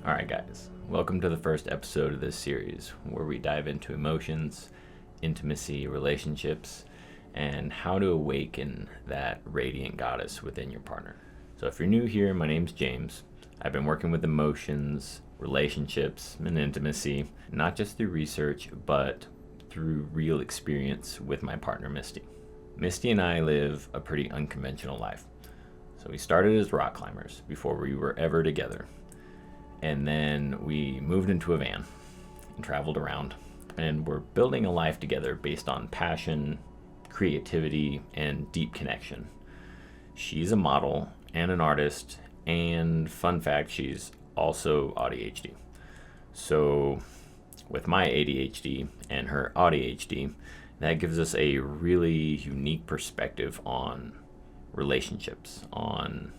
Alright guys, welcome to the first episode of this series where we dive into emotions, intimacy, relationships, and how to awaken that radiant goddess within your partner. So if you're new here, my name's James. I've been working with emotions, relationships, and intimacy, not just through research, but through real experience with my partner Misty. Misty and I live a pretty unconventional life. So we started as rock climbers before we were ever together. And then we moved into a van and traveled around, and we're building a life together based on passion, creativity, and deep connection. She's a model and an artist, and fun fact, she's also AuDHD. So with my ADHD and her AuDHD, that gives us a really unique perspective on relationships, on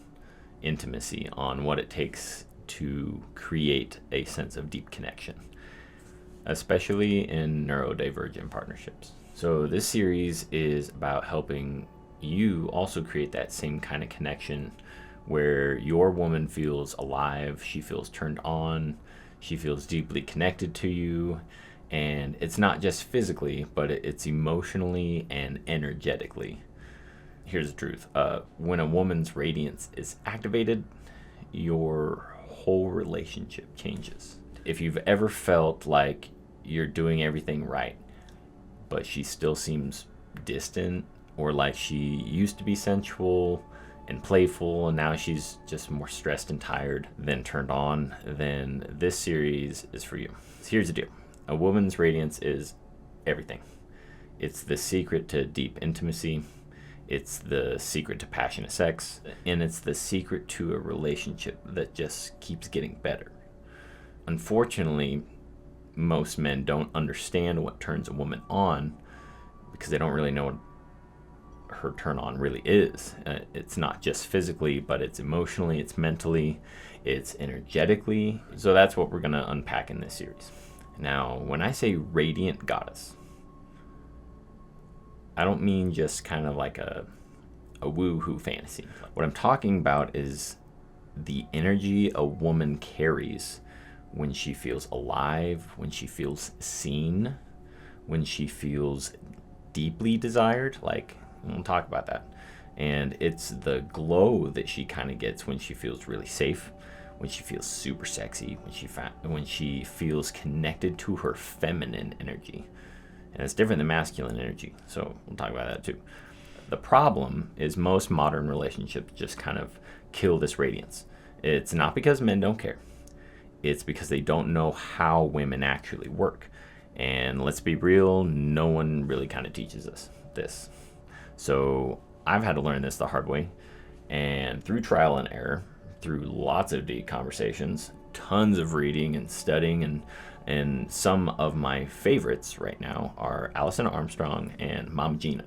intimacy, on what it takes to create a sense of deep connection, especially in neurodivergent partnerships. So this series is about helping you also create that same kind of connection where your woman feels alive, she feels turned on, she feels deeply connected to you, and it's not just physically, but it's emotionally and energetically. Here's the truth. When a woman's radiance is activated, your whole relationship changes. If you've ever felt like you're doing everything right, but she still seems distant, or like she used to be sensual and playful and now she's just more stressed and tired than turned on, then this series is for you. So here's the deal. A woman's radiance is everything. It's the secret to deep intimacy. It's the secret to passionate sex, and it's the secret to a relationship that just keeps getting better. Unfortunately, most men don't understand what turns a woman on because they don't really know what her turn on really is. It's not just physically, but it's emotionally, it's mentally, it's energetically. So that's what we're going to unpack in this series. Now, when I say radiant goddess, I don't mean just kind of like a woo-hoo fantasy. What I'm talking about is the energy a woman carries when she feels alive, when she feels seen, when she feels deeply desired. Like, we'll talk about that. And it's the glow that she kind of gets when she feels really safe, when she feels super sexy, when she feels connected to her feminine energy. And it's different than masculine energy, so we'll talk about that too. The problem is most modern relationships just kind of kill this radiance. It's not because men don't care. It's because they don't know how women actually work. And let's be real, no one really kind of teaches us this. So I've had to learn this the hard way. And through trial and error, through lots of deep conversations, tons of reading and studying, and some of my favorites right now are Alison Armstrong and Mama Gina,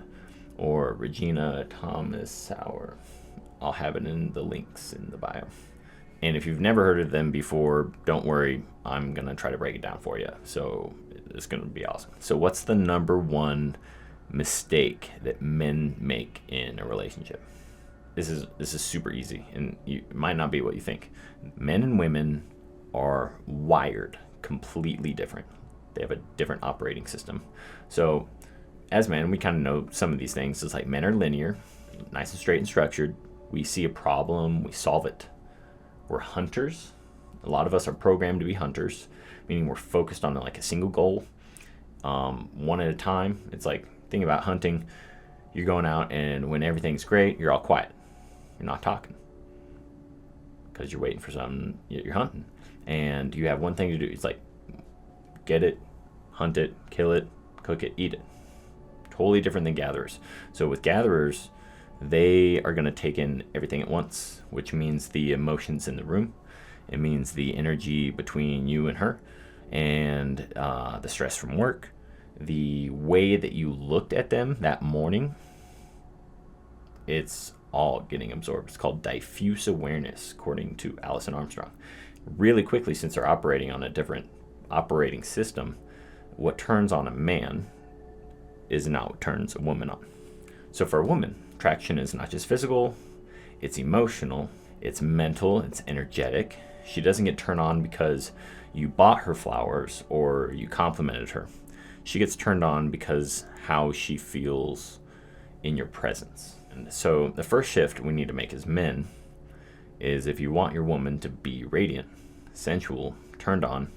or Regina Thomas Sauer. I'll have it in the links in the bio. And if you've never heard of them before, don't worry, I'm going to try to break it down for you. So it's going to be awesome. So what's the number one mistake that men make in a relationship? This is super easy, and it might not be what you think. Men and women are wired completely different. They have a different operating system. So as men, we kind of know some of these things. It's like men are linear, nice and straight and structured. We see a problem, we solve it. We're hunters. A lot of us are programmed to be hunters, meaning we're focused on like a single goal, one at a time. It's like, think about hunting. You're going out, and when everything's great, you're all quiet. You're not talking because you're waiting for something. You're hunting, and you have one thing to do. It's like, get it, hunt it, kill it, cook it, eat it. Totally different than gatherers. So with gatherers, they are going to take in everything at once, which means the emotions in the room. It means the energy between you and her, and the stress from work, the way that you looked at them that morning. It's all getting absorbed. It's called diffuse awareness, according to Alison Armstrong. Really quickly, since they're operating on a different operating system, what turns on a man is not what turns a woman on. So for a woman, attraction is not just physical, it's emotional, it's mental, it's energetic, She doesn't get turned on because you bought her flowers or you complimented her. She gets turned on because how she feels in your presence. And so the first shift we need to make as men is, if you want your woman to be radiant, sensual, turned on,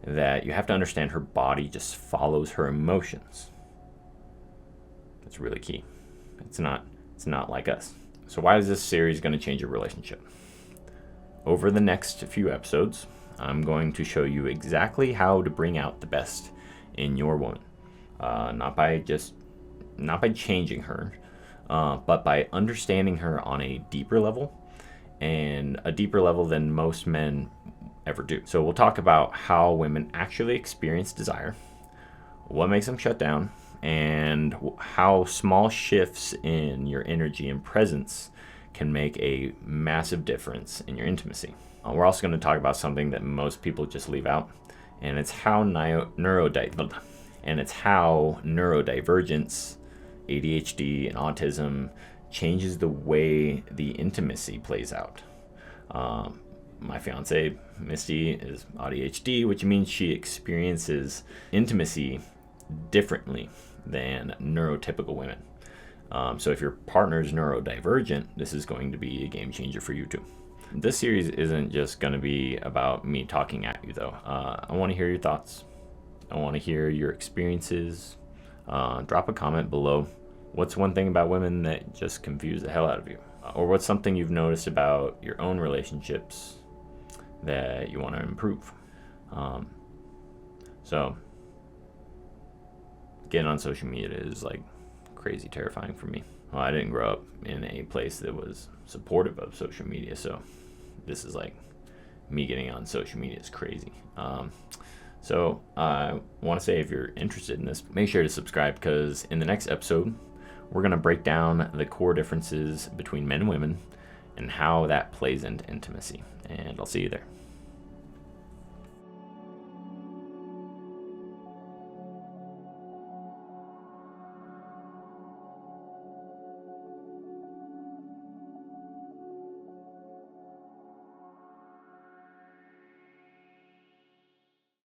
that you have to understand her body just follows her emotions. That's really key. It's not like us. So why is this series going to change your relationship? Over the next few episodes, I'm going to show you exactly how to bring out the best in your woman. Not by changing her, but by understanding her on a deeper level, and a deeper level than most men ever do. So we'll talk about how women actually experience desire, what makes them shut down, and how small shifts in your energy and presence can make a massive difference in your intimacy. We're also going to talk about something that most people just leave out, and it's how neurodivergence, ADHD, and autism changes the way the intimacy plays out. My fiancée, Misty, is AuDHD, which means she experiences intimacy differently than neurotypical women. So if your partner is neurodivergent, this is going to be a game changer for you too. This series isn't just going to be about me talking at you, though. I want to hear your thoughts. I want to hear your experiences. Drop a comment below. What's one thing about women that just confuse the hell out of you? Or what's something you've noticed about your own relationships that you want to improve? So getting on social media is like crazy terrifying for me. Well, I didn't grow up in a place that was supportive of social media, so this is like me getting on social media is crazy. So I want to say, if you're interested in this, make sure to subscribe, because in the next episode, we're going to break down the core differences between men and women and how that plays into intimacy. And I'll see you there.